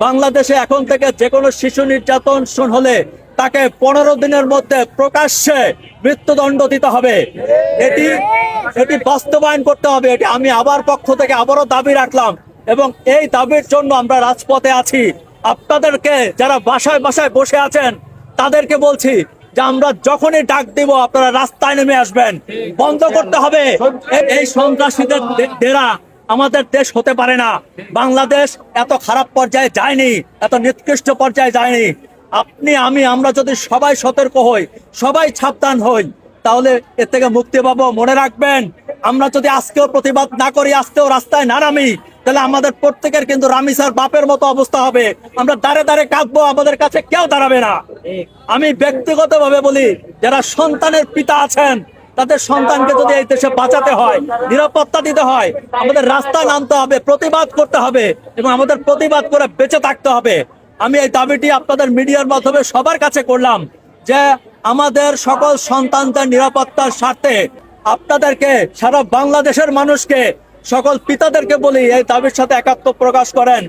বাংলাদেশে এখন থেকে যে কোনো শিশু নির্যাতন হলে তাকে 15 দিনের মধ্যে প্রকাশ্যে মৃত্যুদণ্ড দিতে হবে। এটি এটি বাস্তবায়ন করতে হবে। এটি আমি আবার পক্ষ থেকে আবারও দাবি রাখলাম এবং এই দাবির জন্য আমরা রাজপথে আছি। আপনাদেরকে যারা বাসায় বাসায় বসে আছেন তাদেরকে বলছি যে আমরা যখনই ডাক দিব আপনারা রাস্তায় নেমে আসবেন। বন্ধ করতে হবে এই সন্ত্রাসীদের ডেরা। আমাদের দেশ হতে পারে না। বাংলাদেশ এত খারাপ পর্যায়ে যায়নি, এত নিকৃষ্ট পর্যায়ে যায়নি। আপনি আমরা যদি সবাই সতর্ক হই, সবাই সাবধান হই, তাহলে এর থেকে মুক্তি পাবো। মনে রাখবেন, আমরা যদি আজকেও প্রতিবাদ না করি, আজকেও রাস্তায় না নামি, তাহলে আমাদের প্রত্যেকের কিন্তু রামিসার বাপের মতো অবস্থা হবে। আমরা দাঁড়ে দাঁড়ে কাঁদবো, আমাদের কাছে কেউ দাঁড়াবে না। আমি ব্যক্তিগতভাবে বলি, যারা সন্তানের পিতা আছেন, তাদের সন্তানকে যদি এই দেশে বাঁচাতে হয়, নিরাপত্তা দিতে হয়, আমাদের রাস্তায় নামতে হবে, প্রতিবাদ করতে হবে এবং আমাদের প্রতিবাদ করে বেঁচে থাকতে হবে। আমি এই দাবিটি আপনাদের মিডিয়ার মাধ্যমে সবার কাছে করলাম যে আমাদের সকল সন্তানদের নিরাপত্তার স্বার্থে আপনাদেরকে, সারা বাংলাদেশের মানুষকে, সকল পিতাদেরকে বলি এই দাবির সাথে একাত্ম প্রকাশ করেন।